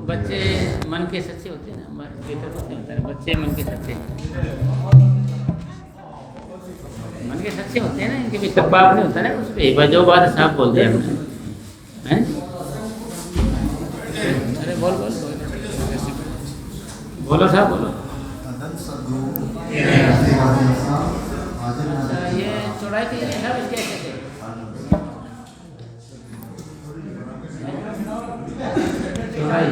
बच्चे मन के सच्चे होते हैं ना, भीतर कुछ नहीं होता है, बच्चे मन के सच्चे होते हैं ना, इनके भी पाप नहीं होता ना कुछ भी, बस जो बात साफ बोल दिया हमने हैं। अरे बोल बोल बोलो साहब बोलो। ये चौड़ाई के लिए साहब इसके ऐसे थे चौड़ाई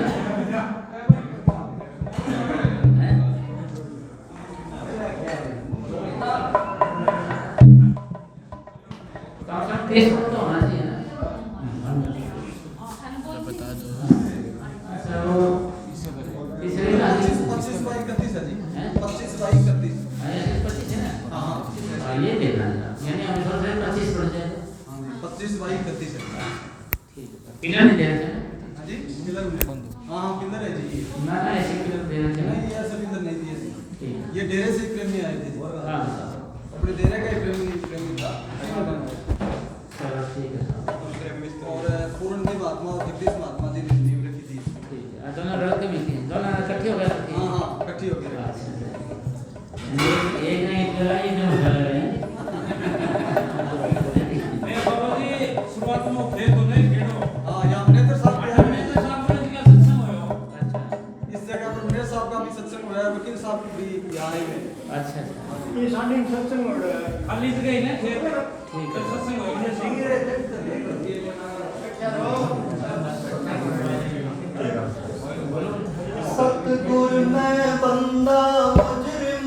तो होना चाहिए ना, बता दो। तीसरी बात 25/31 है जी, 25/31 है ना। हाँ ये देखना है, यानी हम सोच रहे 25 पड़ जाए, 25/31 है। ठीक है, पिलर नहीं देना चाहिए हाँ जी, पिलर हाँ पिलर है जी, ना ऐसे पिलर देना चाहिए नहीं ऐसे पिलर नहीं दिए थे, ठीक ये डेरे से प्रेमी आए थे। हाँ अपने डेरे का ही प्रेमी था। चलो ठीक है और पूर्ण महात्मा जगदीश महात्मा जी ने नींव रखी थी। ठीक है, दोनों लड़के मिलते हैं, दोनों इकट्ठे हो गए। हाँ हाँ इकट्ठी हो गई। एक नहीं लड़ाई नहीं हो रहा है। मैं बाबा जी शुरुआत में खेल तो नहीं खेलो। हाँ यहाँ मनेंद्र साहब के मैं तो शाम को निकला सत्संग हुआ। अच्छा इस जगह पर मनेंद्र साहब का भी सत्संग हुआ है, वकील साहब भी यहाँ आए हैं। अच्छा ये सामने सत्संग हो रहा है। खाली जगह ही ना खेल। ठीक है। सत्संग हुआ। सतगुर में बंदा मुजरिम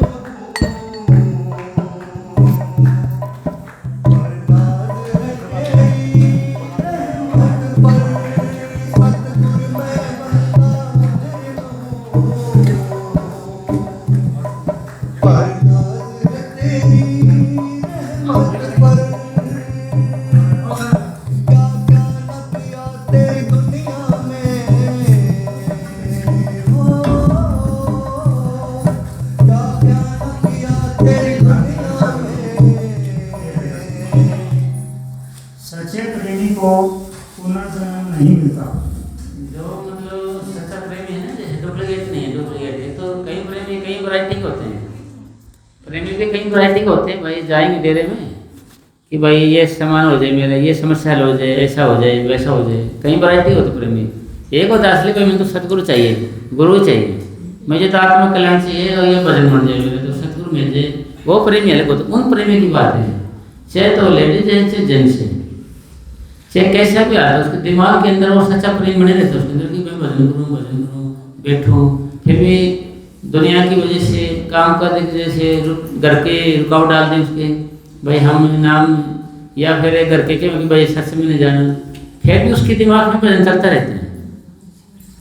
सच्चे प्रेमी को पुनर्जन्म नहीं मिलता। जो मतलब सच्चा प्रेमी है ना, जैसे डुप्लीकेट नहीं है, डुप्लीकेट है तो कई प्रेमी कई वैरायटी के होते हैं, प्रेमी भी कई वैरायटी के होते हैं। भाई जाएंगे डेरे में कि भाई ये सामान हो जाए, मेरा ये समस्या हल हो जाए, ऐसा हो जाए, वैसा हो जाए, कई वैरायटी होते प्रेमी। एक होता है असली प्रेमी, तो सतगुरु चाहिए, गुरु चाहिए, मुझे तो आत्मा कल्याण चाहिए और ये भजन बन जाए मेरे, तो सतगुरु मिल जाए, वो प्रेमी अलग होता है। उन प्रेमी की बात है, चाहे तो लेडीज है चाहे जेंट्स है, चाहे कैसा भी आता है, उसके दिमाग के अंदर वो सच्चा प्रेम बने रहता है उसके अंदर कि मैं भजन करूँ बैठूँ। फिर भी दुनिया की वजह से, काम करने की वजह से घर के रुकावट डाल दें उसके, भाई हम नाम, या फिर घर के भाई सत्संग में नहीं जाना, फिर भी उसके दिमाग में भजन चलता रहता है।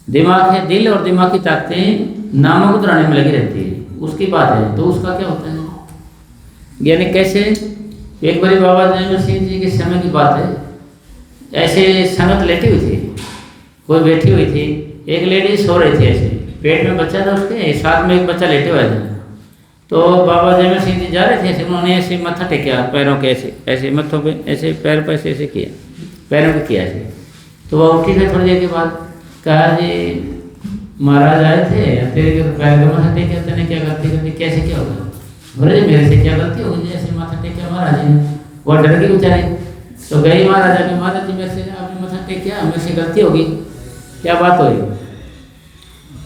दिमाग है, दिल और दिमाग की ताकतें नामों को दोहराने में लगी रहती है, उसकी बात है। तो उसका क्या होता है, यानी कैसे, एक बारी बाबा जयमल सिंह जी के समय की बात है, ऐसे संगत लेटी हुई थी, कोई बैठी हुई थी, एक लेडी सो रही थी, ऐसे पेट में बच्चा था उसके, साथ में एक बच्चा लेटे हुआ था। तो बाबा जयमल सिंह जी जा रहे थे, ऐसे उन्होंने ऐसे मत्था टेका, पैरों के ऐसे ऐसे मत्थों पे ऐसे पैर पर ऐसे किया, पैरों पे किया ऐसे। तो वह उठी फिर थोड़ी देर के बाद, कहा जी महाराज आए थे, तेरे पैर का मत्था टेका, तेने क्या गलती कर दी, कैसे क्या होगा? बोले मेरे से क्या गलती होगी, ऐसे माथा टेका महाराज जी ने। वो डर गई बेचारी, तो गई महाराजा के, महाराज जी मेरे से आपने मत्था टेका, मेरे से गलती होगी, क्या बात हुई?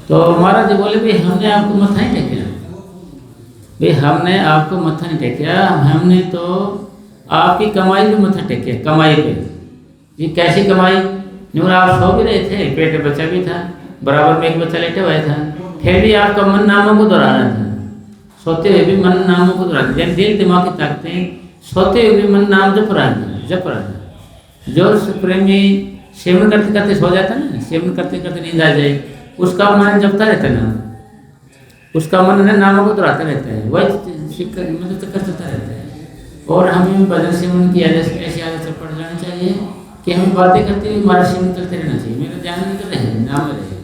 तो महाराज जी बोले भाई हमने आपको मत्था नहीं टेका, भाई हमने आपको मत्था नहीं टेका, हमने तो आपकी कमाई पे मत्था टेका, कमाई पे। ये कैसी कमाई? नहीं, आप सो भी रहे थे, पेट में बच्चा भी था, बराबर में एक बच्चा लेटे हुआ था, फिर भी आपका मन नामों को दोहराना था, सोते हुए भी मन नामों को दोहराना, दिल दिमाग की ताकतें सोते हुए भी मन नाम जप रहा है। जो प्रेमी सेवन करते करते सो जाता है ना, सेवन करते करते नींद आ जाए, उसका मन जपता रहता है ना, उसका मन है नामों को दोहराता रहता है, वही मतलब चक्कर चलता रहता है। और हमें भजन सेवन की आदत, ऐसी आदत पड़ जानी चाहिए कि हमें बातें करते हुए हमारा सेवन करते रहना चाहिए। मेरा ध्यान नहीं कर रहे, नाम में रहे,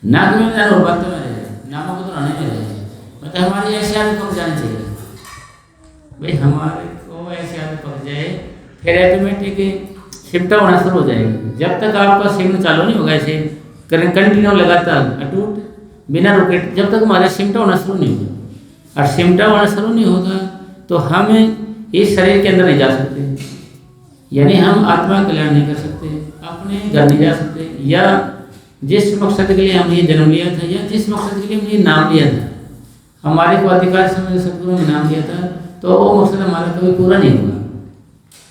नाम में ध्यान और बातों में रहे, नामों को दोहराने में रहे, मतलब हमारी ऐसी आदत पड़ जानी चाहिए भाई, हमारे को ऐसी आदत पड़ जाए, फिर ऑटोमेटिक सिमटा होना शुरू हो जाएगी। जब तक आपका सेवन चालू नहीं होगा, ऐसे कंटिन्यू लगातार अटूट बिना रुके, जब तक हमारा सिमटा होना शुरू नहीं होगा। और सिमटा होना शुरू नहीं होगा तो हम इस शरीर के अंदर नहीं जा सकते, यानी हम आत्मा कल्याण नहीं कर सकते, अपने घर नहीं जा सकते, या जिस मकसद के लिए हमने ये जन्म लिया था या जिस मकसद के लिए हमने ये नाम लिया था, हमारे को अधिकार समय सदगुरु ने नाम दिया था, तो वो मकसद हमारा कभी पूरा नहीं होगा।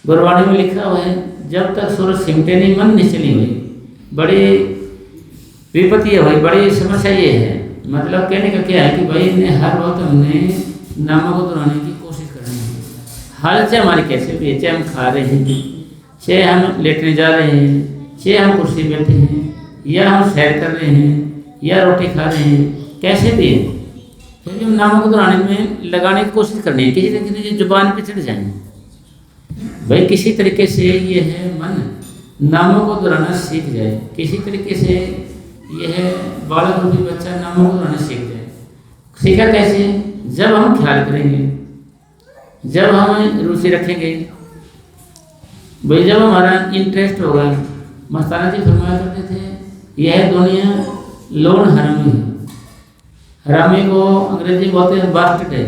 गुरबाणी में लिखा हुआ है, जब तक सूरज सिमटे नहीं मन निश्चय नहीं हुई। बड़ी विपत्ति है भाई, बड़ी समस्या ये है। मतलब कहने का क्या है कि भाई ने हर वक्त हमने नामों को दोहराने की कोशिश करनी है। हाल से हमारी कैसे भी, चाहे हम खा रहे हैं, चाहे हम लेटने जा रहे हैं, चाहे हम कुर्सी बैठे हैं, या हम सैर कर रहे हैं, या रोटी खा रहे हैं, कैसे भी है, फिर भी हम नामों को दोहराने में लगाने की कोशिश करनी है। किसी तरीके से जुबान पे चढ़ जाएंगे भाई, किसी तरीके से ये है मन नामों को दोहराना सीख जाए, किसी तरीके से यह बालक रूपी बच्चा नामों को दोहराना सीख जाए। सीखा कैसे? जब हम ख्याल करेंगे, जब हम रुचि रखेंगे भाई, जब हमारा इंटरेस्ट होगा। मस्ताना जी फरमाया करते थे, यह दुनिया लोन हरामी है। हरामी को अंग्रेजी बोलते हैं बास्टर्ड है,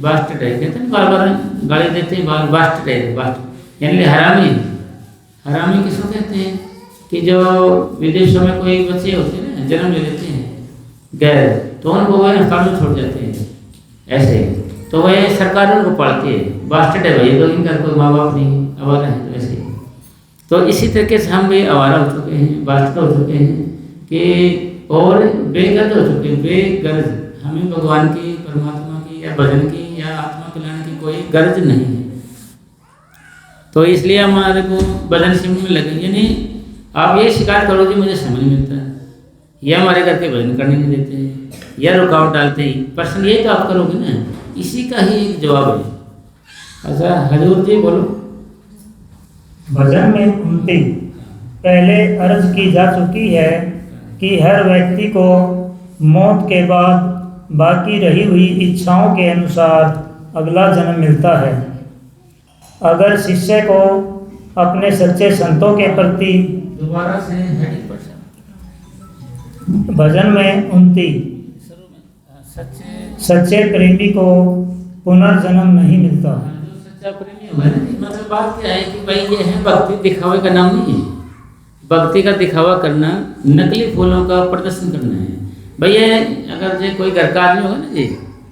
बास्टर्ड है, कहते हैं बार बार गाली देते हैं, बास्टर्ड है, बास्टर्ड यानी हरामी। हरामी किसको कहते हैं कि जो विदेशों में कोई बच्चे होते हैं ना, जन्म ले लेते हैं गैर, तो उनको वह अस्पताल में छोड़ जाते हैं ऐसे, तो वह सरकार उनको पढ़ती है, बास्टर्ड है भाई, तो इनका कोई माँ बाप नहीं, आवारा है, तो ऐसे ही। तो इसी तरीके से हम भी आवारा हो चुके हैं, बास्टर्ड हो चुके हैं कि और बेगर्ज हो चुके हैं, बेगर्ज। हमें भगवान की, परमात्मा की या भजन की या आत्मा कल्याण की कोई गर्ज नहीं है। तो इसलिए हमारे को भजन सिमट में लगे, यानी आप ये शिकायत करो कि मुझे समय नहीं मिलता, या हमारे घर के भजन करने नहीं देते, या रुकावट डालते ही, प्रश्न ये तो आप करोगे ना, इसी का ही एक जवाब है। अच्छा हजूर जी बोलो। भजन में उन्नति पहले अर्ज की जा चुकी है कि हर व्यक्ति को मौत के बाद बाकी रही हुई इच्छाओं के अनुसार अगला जन्म मिलता है। अगर शिष्य को अपने सच्चे संतों के प्रति दोबारा से भजन में उन्नति सच्चे प्रेमी को पुनर्जन्म नहीं मिलता। जो सच्चा प्रेमी होगा ना, मतलब बात क्या है कि भाई ये है भक्ति दिखावे का नाम नहीं है। भक्ति का दिखावा करना, नकली फूलों का प्रदर्शन करना है। भैया अगर जो कोई घर का आदमी होगा ना जी,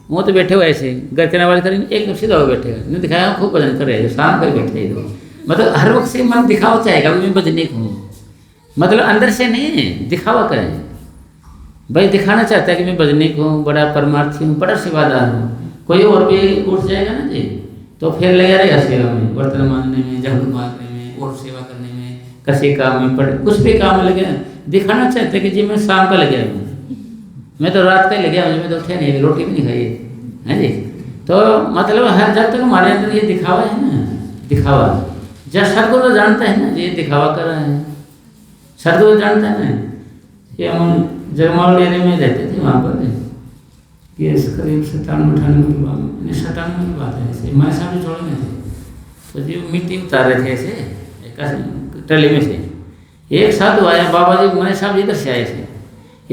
वो तो बैठे हुए ऐसे घर के नवाज करेंगे, एक सीधा हो बैठेगा, नहीं दिखाया खूब भजन कर रहे हैं, शाम कर बैठे हैं, मतलब हर वक्त से मन दिखावा चाहेगा मैं भजनिक हूँ, मतलब अंदर से नहीं दिखावा करें। भाई दिखाना चाहता है कि मैं भजनिक हूँ, बड़ा परमार्थी हूँ, बड़ा सेवादार हूँ। कोई और भी उठ जाएगा ना जी, तो फिर लगा रहेगा सेवा में, बर्तन मांजने में, झाड़ू मारने में, और सेवा करने में, किसी काम में, पढ़ कुछ भी काम में लगे। दिखाना चाहते हैं कि जी मैं शाम का लगे हूँ, मैं तो रात का ही लगे हूँ, मैं तो उठे नहीं, रोटी भी नहीं खाई है जी। तो मतलब हर जब तक हमारे अंदर ये दिखावा है ना, दिखावा, जब सदगुरु जानता है ना ये दिखावा कर रहा है, सदगुरु जानता है ना कि हम जगमाल डेरे में रहते थे वहाँ पर, ये करीब 97-98 की बात, 97 की बात है। ऐसे हमारे सामने छोड़ में थे, तो जी मिट्टी उतार रहे थे ऐसे टली में से। एक साधु आया, बाबा जी हमारे साहब इधर से आए थे,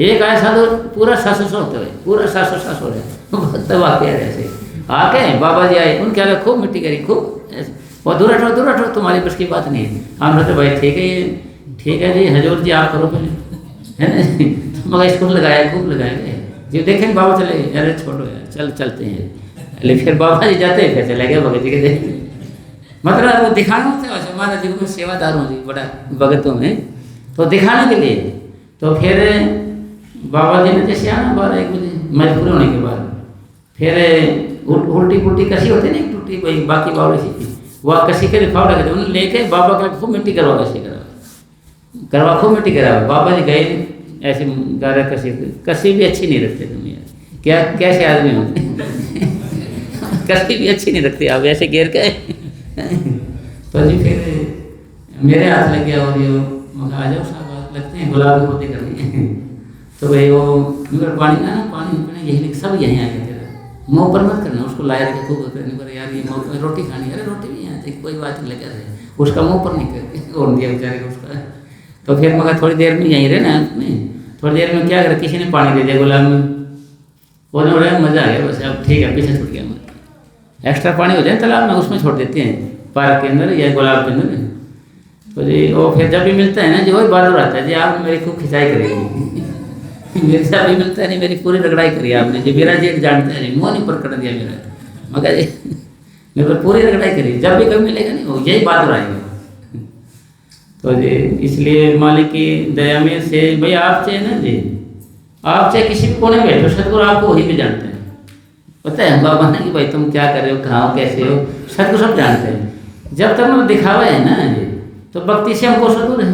एक आया साधु पूरा 700 होते हुए, पूरा 700 हो रहे, तब आके आ रहे ऐसे आके बाबा जी आए, उनके आगे खूब मिट्टी करी, खूब और दूर हटो तुम्हारी बस की बात नहीं है। हम सोचे भाई ठीक है, ये ठीक है जी, हजूर जी आप करो पहले, है ना। मगर इसको लगाया, खूब लगाया गए जी, देखें बाबा चले, अरे छोड़ो यार, चलते हैं। लेकिन फिर बाबा जी जाते हैं, फिर चले गए भगत जी के देख, मतलब वो दिखाना होता है हमारा जी, मैं सेवादार हूँ जी, बड़ा भगतों में, तो दिखाने के लिए। तो फिर बाबा जी ने जैसे आना 12-1 बजे मजबूर होने के बाद, फिर उल्टी पुल्टी कसी होती नहीं, टूटी भाई बाकी बावड़ी सी वह कसी के लिखाव रखे थे, उन्होंने लेके बाबा का खूब मिट्टी करवा, कसी करवा खूब मिट्टी करा। बाबा जी गए ऐसे गारा कसी भी अच्छी नहीं रखते तुम यार, क्या कैसे आदमी होते कसी भी अच्छी नहीं रखते आप, ऐसे घेर के। तो जी फिर मेरे हाथ लग गया, और ये आ जाओ साहब, लगते हैं गुलाब की पोती करनी। तो भाई वो मगर पानी ना पानी पीना यही, सब यहीं आ गए, तेरा मुँह पर मत करना, उसको लाया रखे खूब करने पर, यार ये मुँह रोटी खानी, अरे रोटी भी यहाँ थी, कोई बात नहीं लगा रहे, उसका मुँह पर नहीं करके और दिया बेचारे को उसका। तो फिर मगर थोड़ी देर में यहीं रहे ना में, थोड़ी देर में क्या करें, किसी ने पानी दे दिया गुलाब में, वो हो रहा है, मज़ा आ गया, बस अब ठीक है, पीछे छूट गया। एक्स्ट्रा पानी हो जाए तालाब में, उसमें छोड़ देते हैं पार्क के अंदर या गुलाब के अंदर। तो जी वो फिर जब भी मिलता है ना जी, वही बहादुर आता है जी, आपने मेरी खूब खिंचाई करी मेरे साथ भी मिलता है नहीं, मेरी पूरी रगड़ाई करी आपने जी, मेरा जेठ जानता है जी, मुँह नहीं पर कर दिया मेरा, मगर जी मेरे पर पूरी रगड़ाई करी। जब भी कभी मिलेगा नहीं, वो यही बहादुर आएगा। तो जी इसलिए मालिक की दया में से भाई आप चाहे ना जी, आप चाहे किसी भी कोने में बैठो, सतगुरु आपको वहीं पे जानते हैं। पता है बाबा ना कि भाई तुम क्या कर रहे हो, कहाँ हो, कैसे हो, सतगुरु सब जानते हैं। जब तक वो दिखावा है ना जी, तो भक्ति से हमको सतगुरु है।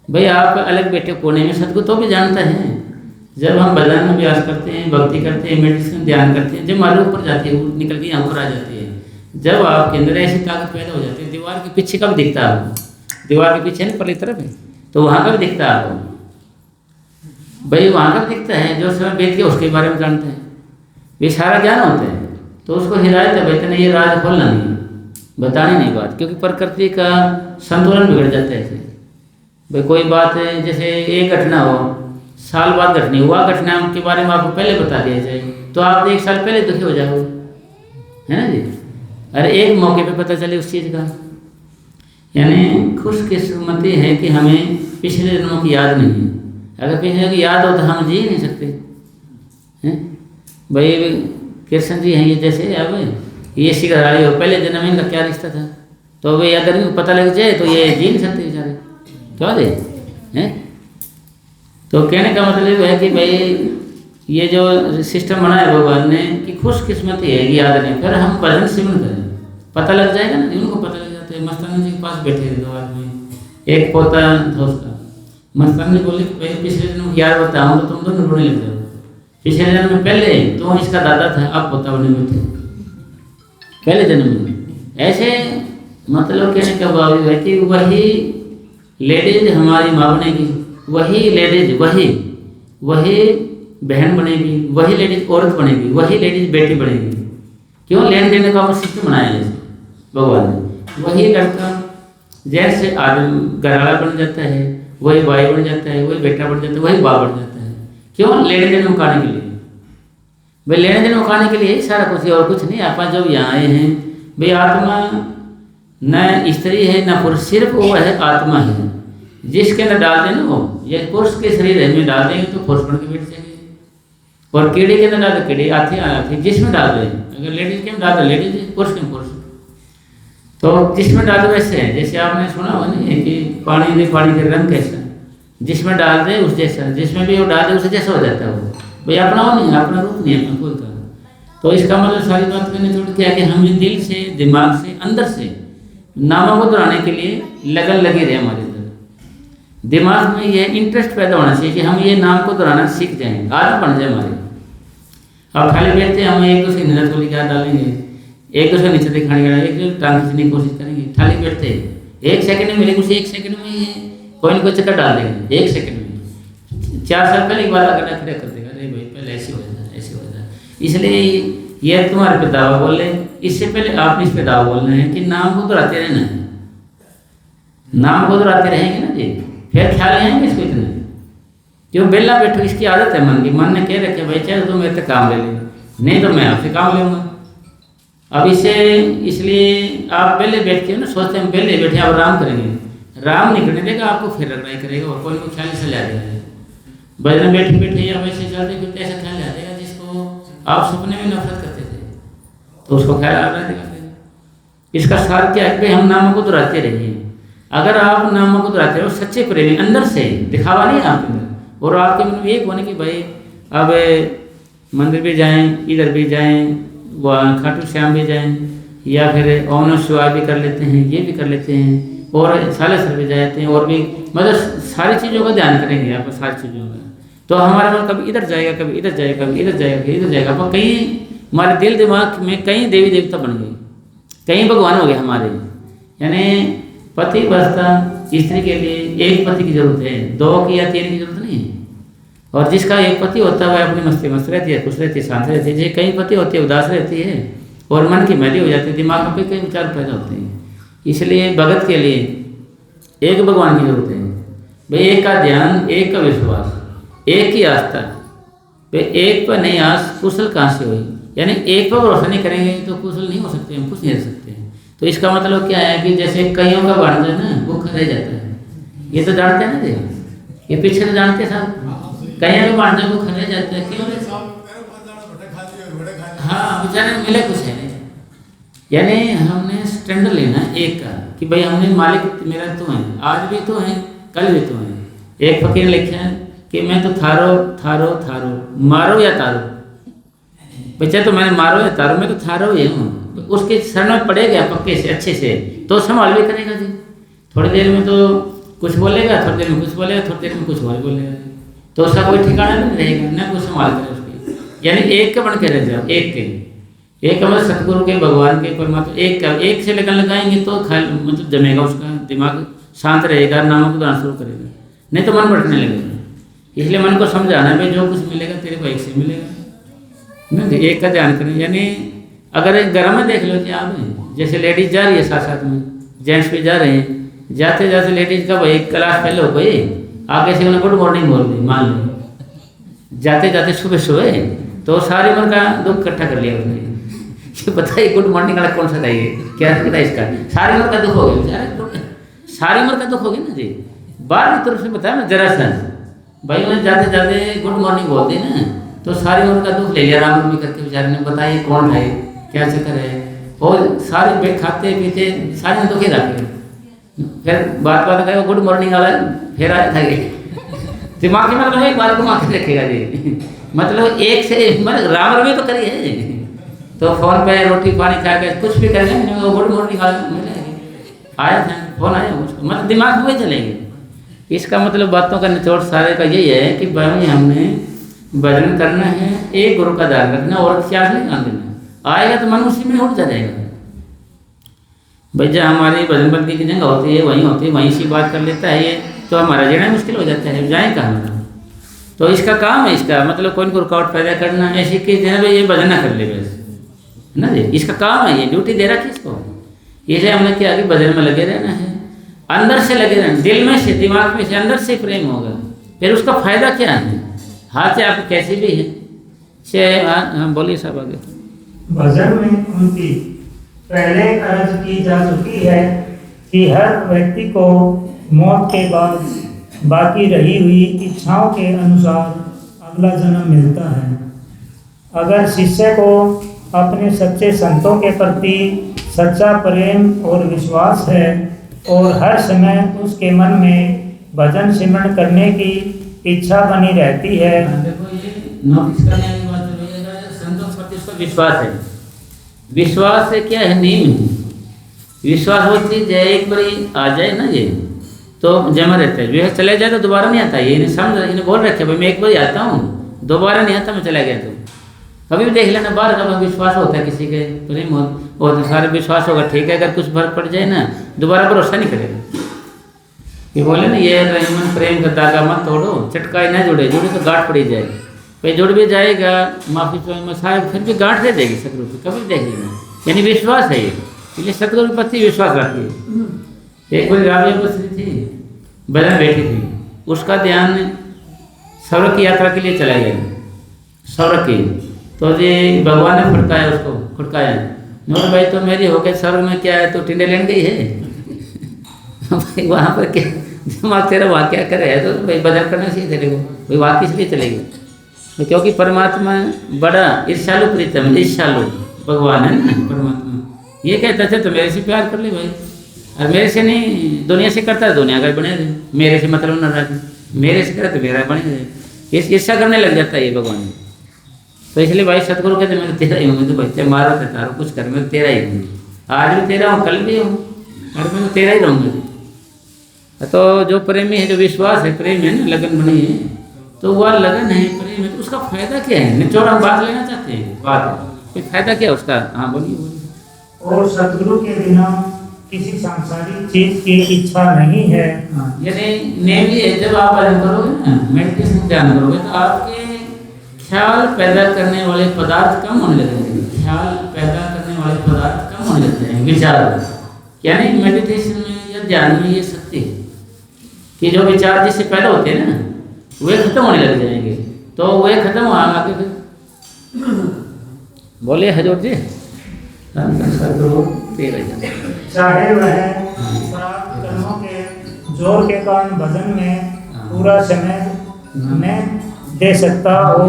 भाई आप अलग बैठे कोने में, सतगुरु तो भी जानता है। जब हम भजन में अभ्यास करते हैं, भक्ति करते हैं, मेडिटेशन ध्यान करते हैं, जब हमारे ऊपर जाती है, वो निकल के यहाँ पर आ जाती है। जब आपके अंदर ऐसी ताकत पैदा हो जाती है, दीवार के पीछे का भी दिखता है आपको, दीवार के पीछे ना परली तरफ है, तो वहाँ का भी दिखता है आपको। भाई वहाँ का दिखता है, जो समय बेच के उसके बारे में जानते हैं, ये सारा ज्ञान होता है। तो उसको हिदायत है, भाई नहीं ये राज खोलना नहीं, बतानी नहीं बात, क्योंकि प्रकृति का संतुलन बिगड़ जाता है ऐसे। भाई कोई बात है, जैसे एक घटना हो, साल बाद घटनी हुआ, घटना के बारे में आपको पहले बता दिया जाए, तो आप 1 साल पहले दुखी हो जाओगे, है ना जी। अरे एक मौके पे पता चले उस चीज़ का, यानी खुशकिस्मती है कि हमें पिछले जन्मों की याद नहीं है। अगर पिछले की याद हो तो हम जी नहीं सकते हैं। भाई कृष्ण जी हैं ये, जैसे अब ये शिखराड़ी हो, पहले जन्म में इनका क्या रिश्ता था, तो भाई अगर इनको पता लग जाए तो ये जी नहीं सकते बेचारे, क्या दे हैं। तो कहने का मतलब है कि भाई ये जो सिस्टम बनाया भगवान ने कि खुशकिस्मती है कि याद नहीं, फिर हम भजन सिमरन करें, पता लग जाएगा ना, उनको पता लग जाता है। मस्ताना जी के पास बैठे थे 2 आदमी, एक पोता था उसका। मस्ताना जी बोले कि भाई पिछले जन्म की याद बताऊँ तो तुम दोनों रोने लग जाओ, पिछले जन्म में पहले तो इसका दादा था, अब पोता बने हुए थे पहले जन्म में। ऐसे मतलब कहने का भाव है कि वही लेडीज हमारी माँ बनेगी, वही लेडीज वही बहन बनेगी, वही लेडीज औरत बनेगी, वही लेडीज बेटी बनेगी। क्यों? लेन देने का सिस्टम बनाया है भगवान ने। वही लड़का जैसे आदमी घरवाला बन जाता है, वही भाई बन जाता है, वही बेटा बन जाता है, वही बाप बन जाता है। क्यों? लेने देने मुकाने के लिए। भाई लेने देने मुकाने के लिए सारा कुछ है और कुछ नहीं। आप जब यहाँ आए हैं भाई, आत्मा न स्त्री है न पुरुष, सिर्फ वो है आत्मा है। जिसके अंदर डाल दें ना वो, ये पुरुष के शरीर में डाल देंगे तो पुरुष बन के बैठ जाएंगे, और कीड़े के अंदर डाल दो कीड़े आती जिसमें डाल दें, अगर लेडीज के में डाल दो लेडीज, पुरुष के पुरुष, तो जिसमें डाल दो वैसे है। जैसे आपने सुना हो नहीं कि पानी के रंग कैसा, जिसमें डाल दे उस जैसा, जिसमें भी वो डाल दे उस जैसा हो जाता है वो। भाई अपना वो नहीं, अपना रूप नहीं, अपना कोई का। तो इसका मतलब सारी बात करने छोड़ क्या कि हम दिल से, दिमाग से, अंदर से नामों को दोहराने के लिए लगन लगे रहे। हमारे अंदर दिमाग में ये इंटरेस्ट पैदा होना चाहिए कि हम ये नाम को दोहराना सीख जाएँ, आदत बन जाए हमारी। अब खाली बैठते हैं, हम एक दूसरे नजर को क्या डालेंगे, एक दूसरे नीचे दिखाने का, एक दूसरे टांग खींचने की कोशिश करेंगे। खाली बैठते हैं 1 सेकंड में मिलेगी, उसे 1 सेकंड में ये कोई ना कोई चक्कर डाल देंगे 1 सेकंड में। 4 साल पहले एक बार अगर खड़ा कर देगा, अरे भाई पहले ऐसे हो जाता, ऐसे हो जाता। इसलिए ये तुम्हारे पे दावा बोल रहे, इससे पहले आपने इस पे दावा बोलना है कि नाम को दोहराते रहना है। नाम को दोहराते रहेंगे ना जी, फिर ख्याल आएंगे इसको इतने। क्यों? बेला बैठो, इसकी आदत है मन की। मन ने कह रखे भाई चलो तो मेरे से काम ले लेंगे, नहीं तो मैं आपसे काम लूँगा। अब इसे इसलिए आप पहले बैठते हो ना, सोचते हैं पहले बैठे आप आराम करेंगे, राम नहीं करने देगा आपको, फिर रगड़ाई करेगा और कोई को ख्याल से ले आएगा। भजन बैठे बैठे या वैसे चलते फिर ऐसा ख्याल आ जाएगा जिसको आप सपने में नफरत करते थे, तो उसको ख्याल आ रहा है। इसका सार क्या है कि हम नामों को दोहराते रहिए। अगर आप नामों को दोहराते रहो सच्चे प्रेमी, अंदर से दिखावा नहीं है आपके अंदर, और आपके मन में एक होने की भाई अब मंदिर भी जाएं, इधर भी जाएं, वहाँ खाटू श्याम भी जाएं, या फिर ओम नमः शिवाय भी कर लेते हैं, ये भी कर लेते हैं, और सालेसर भी जाते हैं, और भी मतलब सारी चीज़ों का ध्यान करेंगे आप, सारी चीज़ों का। तो हमारा मन कभी इधर जाएगा, कभी इधर जाएगा, कभी इधर जाएगा, कभी इधर जाएगा। अब कहीं हमारे दिल दिमाग में कई देवी देवता बन गए, कई भगवान हो गए हमारे। यानी पति बसता स्त्री के लिए एक पति की जरूरत है, 2 की या 3 की जरूरत नहीं है। और जिसका एक पति होता है वह अपनी मस्ती मस्त रहती है, खुश रहती है, शांत रहती है। कई पति होती है उदास रहती है और मन की मैली हो जाती है, दिमाग में कई विचार पैदा होते हैं। इसलिए भगत के लिए एक भगवान की जरूरत है भाई, एक का ध्यान, एक का विश्वास। एक ही आस्था पे, एक पर नहीं आस कुशल कहाँ से हुई, यानी एक पर भरोसा नहीं करेंगे तो कुशल नहीं हो सकते, हम कुछ नहीं रह सकते हैं। तो इसका मतलब क्या है कि जैसे कईयों का भांजा है ना वो रह जाता है, ये तो जानते हैं ना जी, ये पीछे तो जानते साहब, कईयों का भांजा वो रह जाता है, क्यों? हाँ बेचारे मिले कुछ है नहीं, यानी हमने स्टैंडर्ड लेना एक का कि भाई हमने मालिक मेरा तो है, आज भी तो है कल भी तो है। एक फकीर लिखा है कि मैं तो थारो थारो थारो मारो या तारो, बच्चा तो मैंने मारो या तारो, मैं तो थारो ही हूँ। तो उसके शरण में पड़े गया पक्के से अच्छे से तो संभाल भी करेगा जी, थोड़ी देर में तो कुछ बोलेगा, थोड़ी देर में कुछ बोलेगा, थोड़ी देर में कुछ और बोलेगा, तो उसका कोई ठिकाना नहीं रहेगा, ना कुछ संभाल करे उसकी। यानी एक का बन के रह जाओ, एक मतलब सतगुरु के भगवान के परमात्मा एक से लगन लगाएंगे तो मतलब जमेगा, उसका दिमाग शांत रहेगा, नामों को गाना शुरू करेगा, नहीं तो मन भटकने लगेगा। इसलिए मन को समझाना भाई जो कुछ मिलेगा तेरे को एक से मिलेगा ना, एक का ध्यान करें। यानी अगर घर में देख लो कि आप जैसे लेडीज जा रही है साथ साथ में, जेंट्स भी जा रहे हैं, जाते जाते लेडीज का भाई क्लास पहले हो गई, आगे से उन्हें गुड मॉर्निंग बोल दी मान लो, जाते जाते सुबह सुबह तो सारी उम्र का दुख इकट्ठा कर लिया उसने, बताइए गुड मॉर्निंग वाला कौन सा चाहिए, क्या पता इसका, सारी उम्र का दुख हो गया, सारी उम्र का दुख हो गया ना जी। बाहर की तरफ से बताया ना जरा सा भाई उन्हें जाते जाते गुड मॉर्निंग बोलते ना, तो सारी उम्र का दुख ले लिया राम नवमी करके बेचारे ने, बताइए कौन है क्या चक्कर है, और सारे खाते पीते सारे दुख ही रखे। फिर बात कहे गुड मॉर्निंग वाला फिर आया था ये दिमाग में, मतलब एक बार घुमा के रखेगा जी, मतलब एक से मतलब राम रवि तो करिए, तो फोन पे रोटी पानी खा के कुछ भी करेंगे गुड मॉर्निंग वाला मिलेगा, आया था फोन आया उसको, मतलब दिमाग में चलेंगे। इसका मतलब बातों का निचोड़ सारे का यही है कि भाई हमने भजन करना है, एक गुरु का ध्यान रखना और क्या नहीं ध्यान देना, आएगा तो मन उसी में उठ जाएगा। भाई जहाँ हमारी भजन बंदी की जगह होती है वहीं सी बात कर लेता है ये, तो हमारा जीना मुश्किल हो जाता है, जाए कहाँ। तो इसका काम है, इसका मतलब कोई रुकावट पैदा करना, ऐसी कि भाई ये भजन ना कर ले बस ना जी, इसका काम है, ये ड्यूटी दे रखी इसको। इसलिए हमने क्या कि भजन में लगे रहना है, अंदर से लगे रहना, दिल में से दिमाग में से अंदर से प्रेम होगा, फिर उसका फायदा क्या है, हाथ से आप कैसी भी है से बोलिए साहब आगे। भजन में उनकी पहले अर्ज की जा चुकी है कि हर व्यक्ति को मौत के बाद बाकी रही हुई इच्छाओं के अनुसार अगला जन्म मिलता है। अगर शिष्य को अपने सच्चे संतों के प्रति सच्चा प्रेम और विश्वास है और हर समय उसके मन में भजन सिमरण करने की इच्छा बनी रहती है, देखो ये नोटिस करने की बात है, संतों के प्रति उसका विश्वास है, विश्वास से क्या है नीम है, विश्वास वो चीज है एक बारी आ जाए ना ये तो जमा रहता है, जो चले जाए तो दोबारा नहीं आता, ये समझ इन्हें बोल रखे भाई मैं एक बार आता हूँ दोबारा नहीं आता, मैं चला गया तो कभी भी देख लेना बाहर का विश्वास होता है किसी के प्रेम हो तो सारे विश्वास होगा ठीक है, अगर कुछ फर्क पड़ जाए ना दोबारा भरोसा नहीं करेगा। ये बोले ना ये रहीमन प्रेम का धागा मत तोड़ो, चटकाई ना जुड़े तो गांठ पड़ी जाएगी, भाई जुड़ भी जाएगा माफी साहब फिर भी गांठ रह जाएगी सतगुरु की, कभी देख लेना, यानी विश्वास है ये, इसलिए सतगुरु के प्रति विश्वास रखिए। एक बार राबिया बसरी थी, भजन बैठी थी, उसका ध्यान स्वर्ग की यात्रा के लिए चला गया, स्वर्ग की, तो जी भगवान ने फटकाया उसको, फटकाया नूर भाई तो मेरी हो गई स्वर्ग में क्या है, तो टिंडे लेन गई है भाई वहाँ पर क्या दिमाग तेरा वहाँ क्या करे है, तो भाई भजन करना चाहिए तेरे को, भाई वहाँ किस लिए चलेगी, तो क्योंकि परमात्मा बड़ा ईर्ष्यालु प्रीतम, ईर्ष्यालु भगवान है ना परमात्मा, ये कहता था तो मेरे से प्यार कर ले भाई, और मेरे से नहीं दुनिया से करता है दुनिया का बने रहे, मेरे से मतलब न रखे, मेरे से करे तो मेरा बने रहे, इस ईर्ष्या करने लग जाता है ये भगवान। तो इसलिए भाई सतगुरु कहते मैं तेरा ही हूँ, तो भाई चाहे मारो तो तारो कुछ कर, मैं तेरा ही हूँ, आज भी तेरा हूँ कल भी हूँ, और मैं तेरा ही रहूँगा। तो जो प्रेमी है, जो विश्वास है, प्रेम है ना, लगन बनी है, तो वह लगन है, प्रेम है, तो उसका फायदा क्या है, निचोड़ हम बात लेना चाहते हैं, बात कोई फायदा क्या है उसका, हाँ बोलिए बोलिए। और सतगुरु के बिना किसी सांसारिक चीज की इच्छा नहीं है। यानी नेम ये है, जब आप भजन करोगे ना, मेडिटेशन ध्यान करोगे तो आपके ख्याल पैदा करने वाले पदार्थ कम होने लगेंगे, ख्याल पैदा करने वाले पदार्थ कम होने लगते हैं, विचार, यानी मेडिटेशन में या ध्यान में ये शक्ति है कि जो विचार जिससे पैदा होते हैं ना, वे खत्म होने लग जाएंगे। तो वे खत्म हुआ आगे फिर बोले हजूर जी चाहे वह प्राप्त कर्मों के जोर के कारण भजन में पूरा समय न दे सकता हो,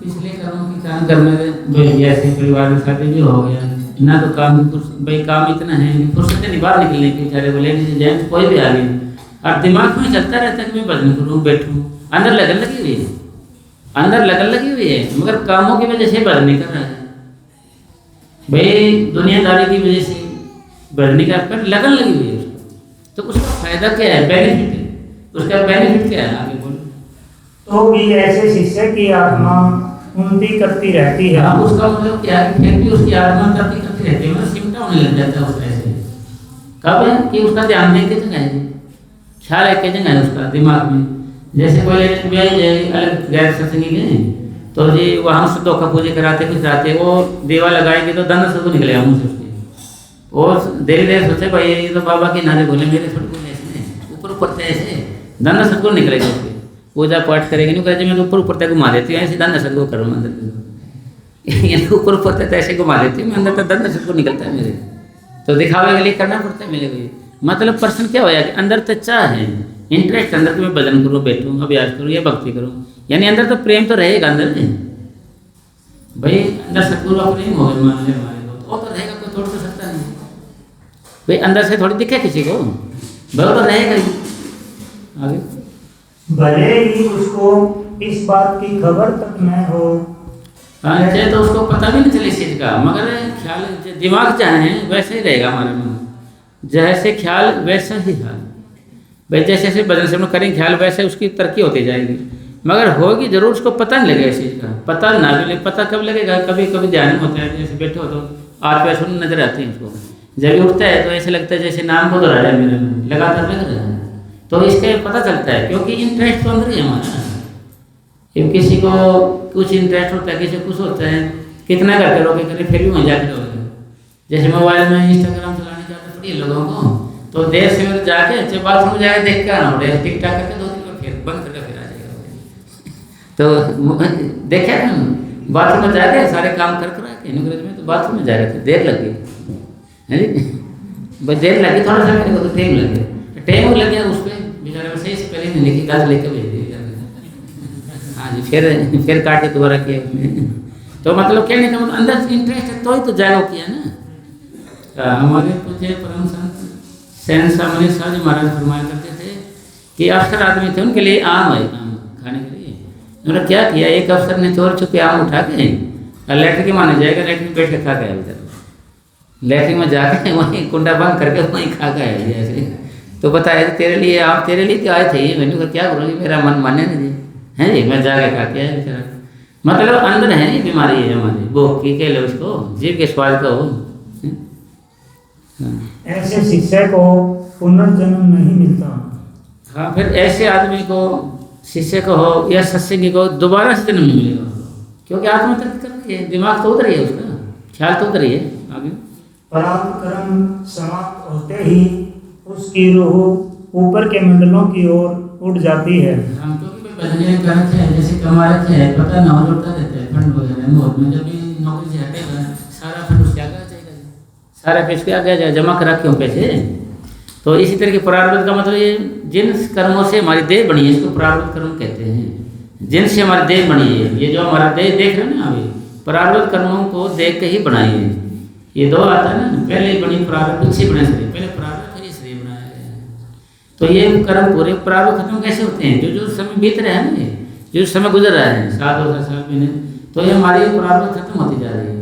पिछले कर्मों के कारण घर में जैसे परिवार में शादी भी हो गया ना, तो काम भाई काम इतना है फुर्सत नहीं बाहर निकलने की, बेचारे बोले जेंट्स कोई भी आ गई और दिमाग में चलता रहता है कि मैं भजन करूँ बैठूँ, अंदर लगन लगी हुई है, अंदर लगन लगी हुई है, मगर कामों की वजह से भजन नहीं कर रहा है भाई, दुनियादारी की वजह से भजन नहीं कर पर लगन लगी हुई है उसको। तो उसका फायदा क्या है, बेनिफिट है, उसका बेनिफिट क्या है आगे बोलो। तो भी ऐसे शिष्य की आत्मा उन्नति करती रहती है। हाँ, उसका मतलब क्या है, फिर भी उसकी आत्मा तरक्की करती रहती है, मतलब सिमटा होने लग जाता है उस तरह से। कब है कि उसका ध्यान देके जगह है, ख्याल है के जगह है उसका दिमाग में। जैसे कोई अलग गैर सत्संगी गए तो जी वहाँ से धोखा पूजे कराते कुछ जाते, वो देवा लगाएंगे तो दंड सबको निकलेगा मुँह से उसके, और देरी देर सोचे भाई ये तो बाबा के नारे बोले मेरे थोड़े बोले ऐसे ऊपर ऊपर से ऐसे दंड सबको निकलेगा उसके, पूजा पाठ करेंगे नहीं करेंगे, मैं तो ऊपर ऊपर तक घुमा देती हूँ ऐसे दंड सबको करूँ अंदर ऊपर ऊपर तक ऐसे घुमा देती हूँ मैं, अंदर तक दंड सबको निकलता है मेरे, तो दिखावे के लिए करना पड़ता है मेरे को। मतलब प्रश्न क्या होया कि अंदर तो चाह है, इंटरेस्ट अंदर तो मैं भजन करूँ बैठूँ अभ्यास करूँ या भक्ति करूँ, यानी अंदर तो प्रेम तो रहेगा अंदर में भाई, अंदर सतगुरु का प्रेम हो गया मान ले हमारे को तो रहेगा, कोई तोड़ तो सकता नहीं भाई, अंदर से थोड़ी दिखे किसी को वो तो रहेगा ही आगे। भले ही उसको इस बात की खबर तक न हो, चाहे तो उसको पता भी नहीं चले इस चीज़ का, मगर ख्याल दिमाग चाहे वैसे ही रहेगा हमारे मन, जैसे ख्याल वैसा ही हाल भाई, जैसे जैसे भजन से हम करेंगे ख्याल वैसे उसकी तरक्की होती जाएगी, मगर होगी जरूर उसको पता नहीं लगेगा इस चीज़ का, पता ना भी लगे, पता कब लगेगा, कभी कभी ध्यान होता है जैसे बैठे हो तो आठ पैसे नजर आते हैं उसको, जब उठता है तो ऐसे लगता है जैसे नाम को दोहरा रहा है मेरे में लगातार लग रहा है, तो इसका पता चलता है क्योंकि इंटरेस्ट तो अंदर ही हमारा। जब किसी को कुछ इंटरेस्ट होता है किसी को कुछ होता है, कितना करके रोके करें फिर भी वहीं जाके रोके, जैसे मोबाइल में इंस्टाग्राम चलाने की आदत पड़ी है लोगों को, तो देर से मेरे जाके जब बाथरूम जाके देख के आना पड़ेगा, टिक टाक करके 2-3 बार फिर बंद करके फिर आ जाएगा तो देखे ना बाथरूम में जाके सारे काम कर आके नुकरेज में, तो बाथरूम में जा रहे थे देर लग गई है बस, देर लगी थोड़ा सा मेरे को तो टाइम लग गया, टाइम लग गया उस पर बेचारे में सही से पहले नहीं लिखी गाज लेके भेज दिया, हाँ जी फिर काट के दोबारा किया तो मतलब कहने का मतलब अंदर इंटरेस्ट है तो ही तो जागो किया ना। हमारे पूज्य परम संत सहनसा मनीष शाह जी महाराज फरमाया करते थे कि अफसर आदमी थे उनके लिए आम है आम खाने के लिए, उन्होंने क्या किया, एक अफसर ने चोर छुपे आम उठा के लेटरिन के माने जाएगा, लेटरिन में बैठ के खा गया बेचारा, लेटरिन में जाके वहीं कुंडा बंद करके वहीं खा गया जैसे, तो बताया तेरे लिए आम तेरे लिए क्या आए थे, मैंने क्या करूँगी मेरा मन माने नहीं है जी, मैं जाके खा के आया बेचारा। मतलब अंदर है नहीं बीमारी है हमारी भूख की, कह लो उसको जीव के स्वाद का हो। ऐसे शिष्य को पुनर्जन्म नहीं मिलता। हाँ, फिर ऐसे आदमी को शिष्य को हो या सत्संगी को दोबारा से जन्म नहीं मिलेगा, क्योंकि आत्मा तरक्की कर रही है, दिमाग तो उधर ही है, उसका ख्याल तो उधर ही है आगे। प्राप्त कर्म समाप्त होते ही उसकी रूह ऊपर के मंडलों की ओर उड़ जाती है। हम तो भजन कर रखे हैं, जैसे कमा रखे हैं, पता ना हो जोड़ता रहता है फंड वगैरह मोहर में, जब भी नौकरी से हटेगा सारा फंड उसके आगे आ जाएगा, सारा पैसे के आगे आ जाएगा, जमा करा क्यों पैसे। तो इसी तरह के प्रारब्ध का मतलब ये जिन कर्मों से हमारी देह बनी है इसको प्रारब्ध कर्म कहते हैं, जिनसे हमारी देह बनी है, ये जो हमारा देह देख रहे हैं ना अभी, प्रारब्ध कर्मों को देख के ही बनाई है। ये दो आता है ना, पहले ही बनी प्रारब्ध पीछे बने शरीर, पहले प्रारब्ध फिर शरीर बनाया गया है। तो ये कर्म पूरे प्रारब्ध खत्म कैसे होते हैं, जो जो समय बीत रहा है ना, जो समय गुजर रहा है 7 साल महीने, तो ये हमारी प्रारब्ध खत्म होती जा रही है,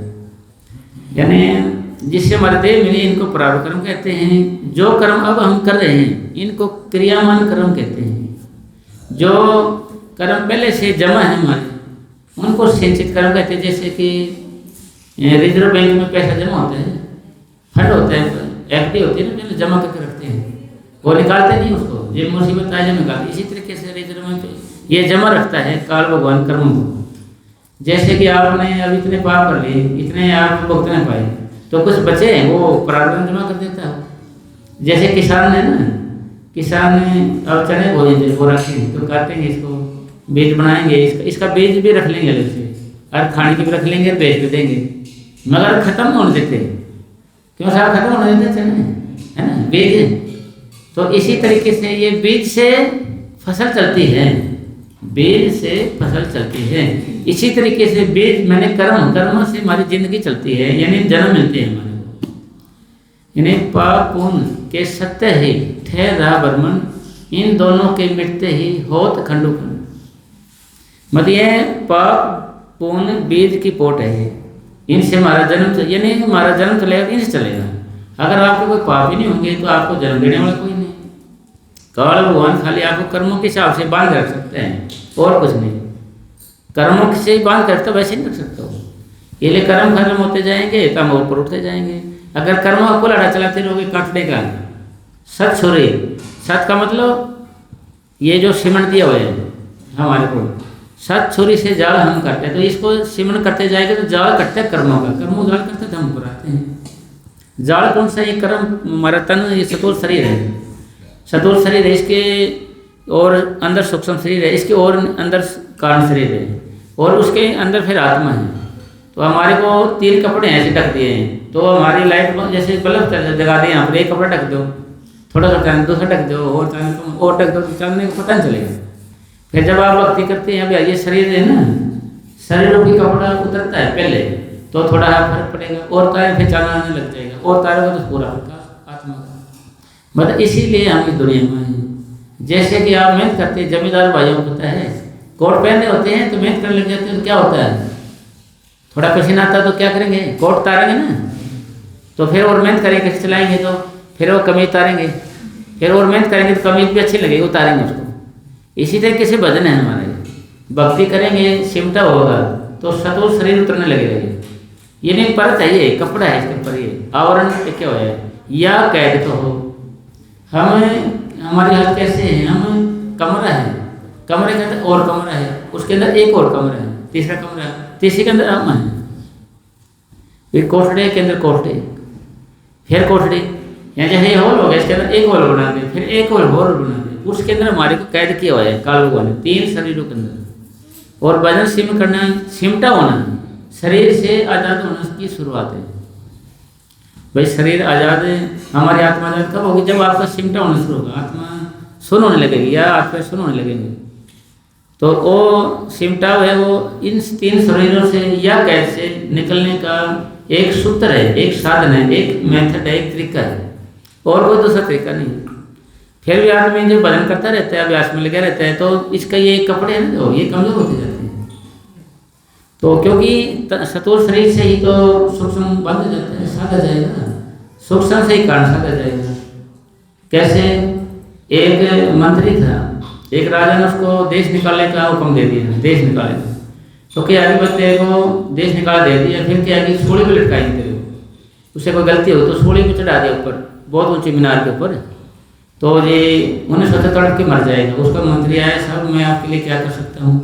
यानी जिससे हमारे देह मिले इनको प्रारब्ध कर्म कहते हैं। जो कर्म अब हम कर रहे हैं इनको क्रियामान कर्म कहते हैं। जो कर्म पहले से जमा है हमारे उनको संचित कर्म कहते हैं। जैसे कि रिजर्व बैंक में पैसा जमा होता है, फंड होता है, एफडी होती है ना, पहले जमा करके रखते हैं, वो निकालते नहीं उसको, जब मुसीबत आए जब निकालते। इसी तरीके से रिजर्व बैंक ये जमा रखता है काल भगवान कर्म को। जैसे कि आपने अब इतने पाप कर लिए, इतने आप भुगत नहीं पाए, तो कुछ बचे वो प्रारब्ध जमा कर देता है। जैसे किसान है ना, किसान ने अब चने बोए थे वो रखे तो काटेंगे इसको, बीज बनाएंगे, इसका बीज भी रख लेंगे अलग से, और खाने की भी रख लेंगे, बेच भी देंगे, मगर ख़त्म होने देते, क्यों साहब ख़त्म होने देते हैं, है ना बीज। तो इसी तरीके से ये बीज से फसल चलती है, बीज से फसल चलती है। इसी तरीके से बीज मैंने कर्म से हमारी जिंदगी चलती है, यानी जन्म मिलते हैं हमारे को, यानी पाप पुण्य के सत्य ही ठहरा बर्मन, इन दोनों के मिटते ही होत खंडो खंड। मतलब ये पाप पुण्य बीज की पोट है, इनसे हमारा जन्म, यानी हमारा जन्म चलेगा, इनसे चलेगा। अगर आपके कोई पाप ही नहीं होंगे तो आपको जन्म देने वाला कोई नहीं। केवल भगवान खाली आपको कर्मों के हिसाब से बांध रख सकते हैं, और कुछ नहीं। कर्मों से ही बांध कर तो वैसे नहीं रख सकते हो, ये लिए कर्म खत्म होते जाएंगे तो हम ऊपर उठते जाएंगे। अगर कर्मों को लड़ा चलाते रहोगे काटने का, सत छुरी, सत का मतलब ये जो सीमेंट दिया हुआ है हमारे को, सत छुरी से जाल हम करते हैं, तो इसको सीमेंट करते जाएंगे तो जाल कटते हैं कर्मों का, कर्मों जाल करते तो हम ऊपर आते हैं। जाल कौन सा? ये कर्म, हमारा तन, ये सतुल शरीर है, सतुल शरीर है, इसके और अंदर सूक्ष्म शरीर है, इसके और अंदर कारण शरीर है, और उसके अंदर फिर आत्मा है। तो हमारे को 3 कपड़े ऐसे ढक दिए हैं, तो हमारी लाइट जैसे बल्ब जगा दिए, यहाँ पर एक कपड़ा ढक दो, थोड़ा सा चांद दूसरा ढक दो, और ढक दो, तो चांदने को पता नहीं चलेगा। फिर जब आप भक्ति करते हैं, अभी ये शरीर है ना, शरीरों की कपड़ा उतरता है पहले तो थोड़ा फर्क पड़ेगा, और तारे फिर चांद आने लग जाएगा, और तारे का तो पूरा आत्मा का। मतलब इसीलिए हम इस दुनिया में हैं। जैसे कि आप मेहनत करते हैं, जमींदार भाइयों को पता है, कोट पहने होते हैं तो मेहनत करने लग जाते हैं, तो क्या होता है, थोड़ा पसीना आता है तो क्या करेंगे, कोट तारेंगे ना, तो फिर और मेहनत करेंगे, चलाएंगे तो फिर वो कमीज उतारेंगे, फिर और मेहनत करेंगे तो कमीज भी अच्छी लगेगी, उतारेंगे उसको। इसी तरीके से भजन है हमारे, भक्ति करेंगे, सिमटा होगा तो सतुल शरीर उतरने लगेगा। ये नहीं परत है, ये कपड़ा है, इसके ऊपर ये आवरण क्या है, या कैद तो हो। हम हमारी हालत कैसे है, हम कमरा है, कमरे के अंदर और कमरा है, उसके अंदर एक और कमरा है, तीसरा कमरा है, तीसरे के अंदर हम है, फिर कोठड़े के अंदर कोठड़े, फिर कोठड़ी, यहाँ जैसे हॉल हो गया, इसके अंदर एक हॉल बना दे, फिर एक और हॉल बना दे, उसके अंदर हमारे को कैद किया हुआ है काल भगवान ने 3 शरीरों के अंदर। और भजन सिम करना, सिमटा होना, शरीर से आज़ाद होने की शुरुआत है। भाई शरीर आज़ाद है, हमारी आत्मा आज़ाद कब होगी, जब आपका सिमटा होना शुरू होगा, आत्मा सुन होने लगेगी या आत्मा सुन होने लगेंगे। तो वो सिमटा है, वो इन 3 शरीरों से या कैद से निकलने का एक सूत्र है, एक साधन है, एक मेथड है, एक तरीका है, और कोई दूसरा तरीका नहीं। फिर भी आदमी जो भजन करता रहता है, अभ्यास में लगा रहता है, तो इसका ये कपड़े हैं जो ये कमजोर होते जाते हैं। तो क्योंकि सतुल शरीर से ही तो सूक्ष्म बंध जाता है, साधा जाएगा, सूक्ष्म से ही कारण साधा जाएगा। कैसे? एक मंत्री था, एक राजा ने उसको देश निकालने का हुक्म दे दिया, देश निकाले, तो क्या आगे बच्चे को देश निकाल दे दिया, फिर क्या कि सूली पे लटकाएंगे, उससे कोई गलती हो तो सूली पे चढ़ा दिया ऊपर, बहुत ऊंची मीनार के ऊपर। तो ये उन्हें सोचा तड़प के मर जाएगा। उसका मंत्री आया, साहब मैं आपके लिए क्या कर सकता हूँ,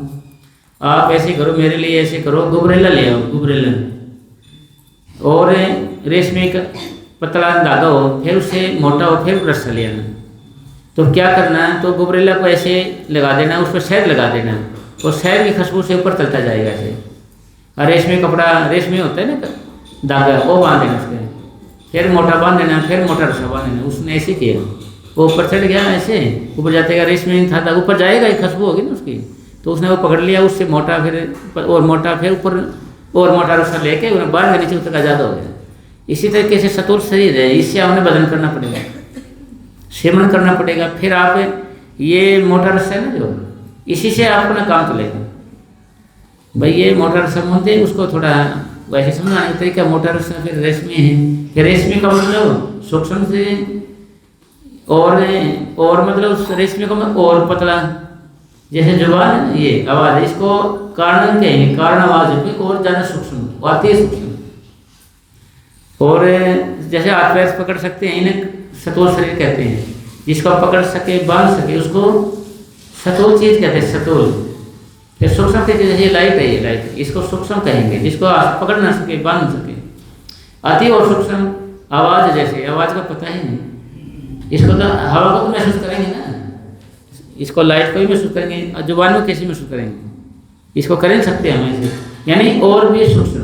आप ऐसे करो, मेरे लिए ऐसे करो, गुबरेला ले आओ, गुबरेला और रेशमी का पतला धागा हो, फिर उससे मोटा हो, फिर रस्सा ले आना। तो क्या करना है, तो गुबरेला को ऐसे लगा देना, उस पर शहद लगा देना, और शहद की खुशबू से ऊपर चलता जाएगा ऐसे। और रेशमी कपड़ा, रेशमी होता है ना धागा, वो बांध देना उसके, फिर मोटा बांध देना, फिर मोटा रस्सा बांध देना। उसने ऐसे किया, वो ऊपर चढ़ गया, ऐसे ऊपर जाते रेशमी था, ऊपर जाएगा, एक खुशबू होगी ना उसकी, तो उसने वो पकड़ लिया, उससे मोटा, फिर और मोटा, फिर ऊपर और मोटा रस्सा लेके उन्हें बांध के नीचे उतर आज़ाद हो गया। इसी तरीके से सतुल शरीर है, इससे हमें बदन करना पड़ेगा, सेवन करना पड़ेगा। फिर आप ये मोटा रस्सा है ना जो, इसी से आप अपना काम चलेगा। भाई ये मोटा रस्सा बोलते हैं उसको, थोड़ा वैसे समझाने का तरीका, मोटा रस्सा फिर रेशमी है, फिर रेशमी का मतलब सूक्ष्म से और मतलब रेशमी का मतलब और पतला, जैसे जुबान है ना, ये आवाज़ है, इसको कारण कहेंगे, कारण आवाज़ है, और ज़्यादा सूक्ष्म, अति सूक्ष्म। और जैसे हाथ पैर पकड़ सकते हैं, इन्हें सतुल शरीर कहते हैं। जिसको पकड़ सके, बांध सके, उसको सतुल चीज़ कहते हैं, सतुल। फिर सूक्ष्म के जैसे लाइट है, ये लाइट, इसको सूक्ष्म कहेंगे, जिसको आप पकड़ ना सके, बांध सके। अति और सूक्ष्म आवाज़, जैसे आवाज़ का पता ही नहीं, इसको तो हवा को तो महसूस करेंगे ना, इसको लाइट को भी महसूस करेंगे और जुबान में कैसे महसूस करेंगे, इसको कर नहीं सकते हम ऐसे, यानी और भी सूक्ष्म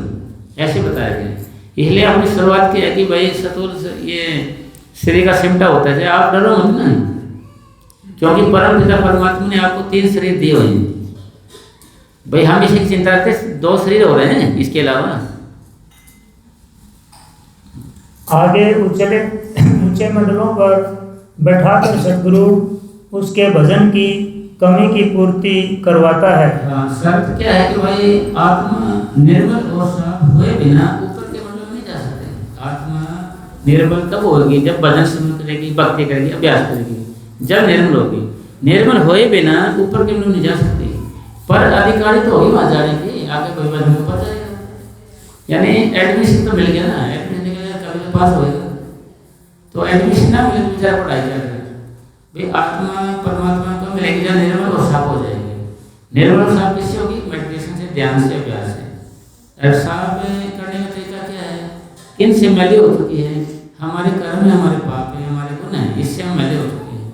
ऐसे बताया गया। इसलिए आपने शुरुआत की है कि भाई सतुर ये शरीर का सिमटा होता है, आप डरो मत ना, क्योंकि परम पिता परमात्मा ने आपको 3 शरीर दिए हुए हैं। भाई हम इसी की चिंता करते 2 शरीर हो रहे हैं, इसके अलावा आगे ऊंचे मंडलों पर बैठाकर सदगुरु उसके भजन की कमी की पूर्ति करवाता है। शर्त क्या है कि भाई आत्मा निर्मल और साफ हुए बिना ऊपर के मंडल में नहीं जा सकते। आत्मा निर्मल कब होगी, जब भजन सुन करेगी, भक्ति करेगी, अभ्यास करेगी, जब निर्मल होगी। निर्मल हुए बिना ऊपर के मंडल नहीं जा सकती, पर अधिकारी तो होगी वहाँ जाने की, आगे कोई भजन को पड़ जाएगा, यानी एडमिशन तो मिल गया ना, एडमिशन निकल गया कभी पास होएगा, तो एडमिशन ना मिले तो बेचारा पढ़ाई क्या करेगा। भाई आत्मा परमात्मा को मिलेगी जब निर्मल और साफ हो जाएंगे। निर्मल और साफ किससे होगी, मेडिटेशन से, ध्यान से, अभ्यास से। और साफ करने का तरीका क्या है, किन से मैले हो चुकी है, हमारे कर्म है, हमारे पाप है, हमारे गुण है, इससे हम मैले हो चुके हैं।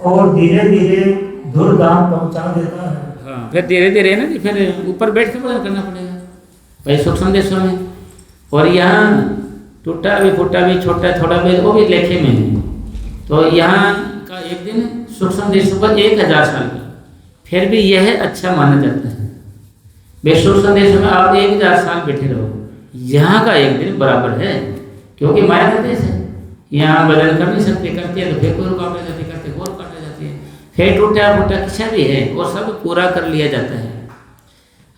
और धीरे धीरे धूर्धाम पहुंचा देता है। हाँ, फिर धीरे धीरे ना, फिर ऊपर बैठ के भजन करना पड़ेगा भाई सूक्ष्म देशों में। और यहाँ टूटा भी फूटा भी छोटा थोड़ा भी वो भी लेखे में है, तो यहाँ का एक दिन सूक्ष्म देशों का 1000 साल का, फिर भी यह अच्छा माना जाता है। वे सूक्ष्म देशों में आप 1000 साल बैठे रहो, यहाँ का एक दिन बराबर है, क्योंकि माया का देश है। यहाँ भजन कर नहीं सकते, करते हैं तो फिर कोई रुकावट आ जाती है, करते और काट जाती है, फिर टूटा फूटा किसा भी है वो सब पूरा कर लिया जाता है।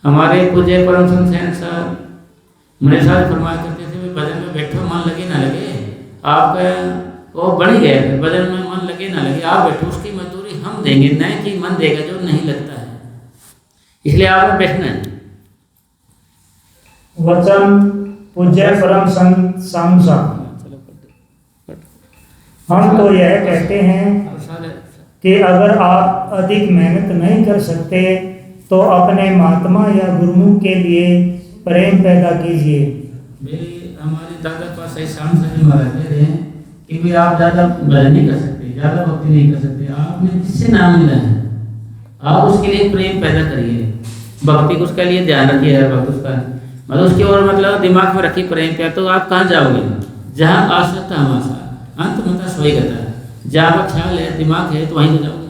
हमारे पूज्य परम संत सैन साहब मेरे साथ फरमाया करते थे, भजन में बैठो मन लगे ना लगे, आपका वो बन गया, भजन में मन लगे ना लगे, आप बैठो, उसकी मजदूरी हम देंगे, न कि मन देगा जो नहीं लगता है, इसलिए आपको बैठना है। वचन पूज्य परम संत सामसा, हम तो यह कहते हैं कि अगर आप अधिक मेहनत नहीं कर सकते तो अपने महात्मा या गुरुमुख के लिए प्रेम पैदा कीजिए। हमारे दादा पास ऐसा महाराज कह रहे हैं कि भाई आप ज़्यादा भजन नहीं कर सकते, ज़्यादा भक्ति नहीं कर सकते, आपने जिससे नाम मिला है आप उसके लिए प्रेम पैदा करिए, भक्ति को उसके लिए ध्यान रखिए, हर वक्त उसका मतलब उसकी ओर मतलब दिमाग में रखिए प्रेम प्यार, तो आप कहाँ जाओगे, जहाँ आशा था हम आशा, अंत मता सोई गता, जहाँ पर ख्याल है दिमाग है तो वहीं तो जाओगे।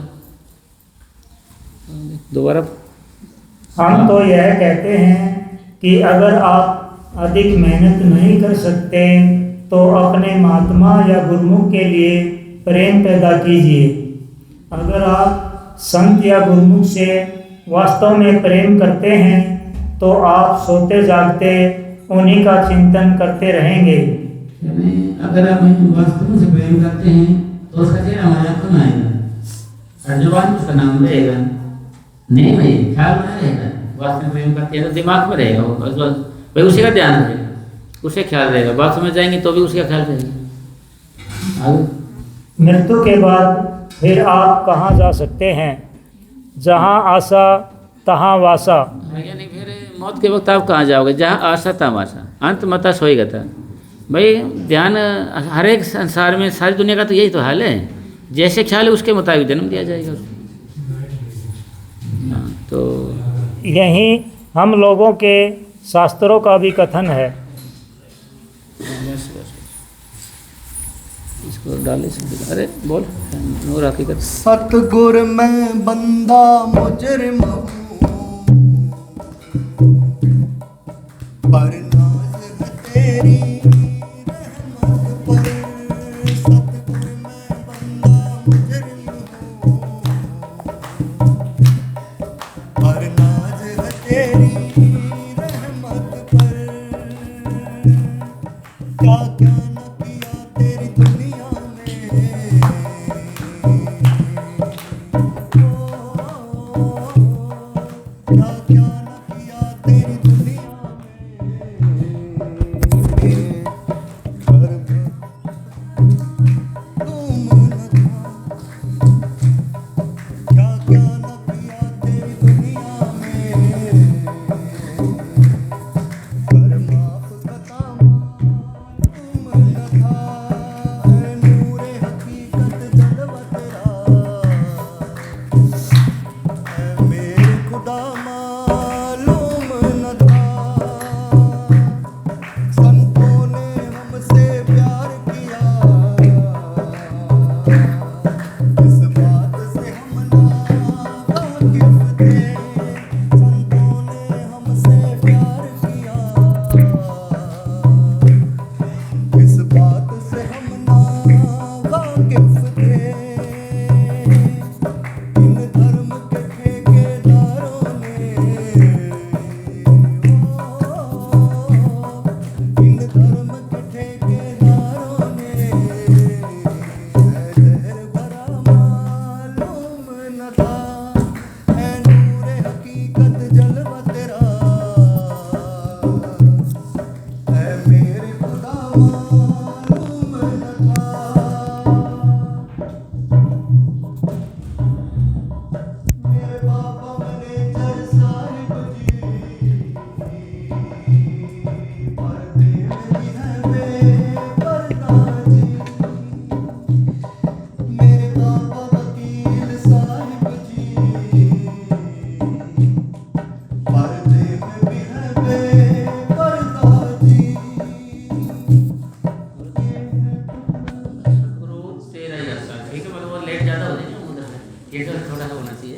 दोबारा हम तो यह कहते हैं कि अगर आप अधिक मेहनत नहीं कर सकते तो अपने महात्मा या गुरुमुख के लिए प्रेम पैदा कीजिए। अगर आप संत या गुरुमुख से वास्तव में प्रेम करते हैं तो आप सोते जागते उन्हीं का चिंतन करते रहेंगे। अगर आप वास्तव से प्रेम करते हैं तो उसका चेहरा हमारे आंखों में आएगा और जुबान उसका नाम रहेगा, नहीं भाई ख्याल बना रहेगा। वास्तव में प्रेम करते हैं तो दिमाग में रहेगा वो, भाई उसी का ध्यान रहेगा, उसे ख्याल रहेगा, बात समझ जाएंगे तो भी उसका ख्याल रहेगा। मृत्यु के बाद फिर आप कहाँ जा सकते हैं, जहाँ आशा तहाँ वासा। यानी फिर मौत के वक्त आप कहाँ जाओगे, जहाँ आशा तहाँ वासा, अंत मता सोई गता। भाई ध्यान हर एक संसार में सारी दुनिया का तो यही तो हाल है, जैसे ख्याल है उसके मुताबिक जन्म दिया जाएगा। तो यही हम लोगों के शास्त्रों का भी कथन है। इसको डाले से अरे बोल और हकीकत। सतगुर मैं बंदा मुजरिम हूँ, पर नाज है तेरी रहमत पर। सतगुर मैं बंदा मुजरिम हूँ, पर नाज है तेरी रहमत पर। क्या क्या न किया तेरी दुनिया में, ये तो थोड़ा सा होना चाहिए।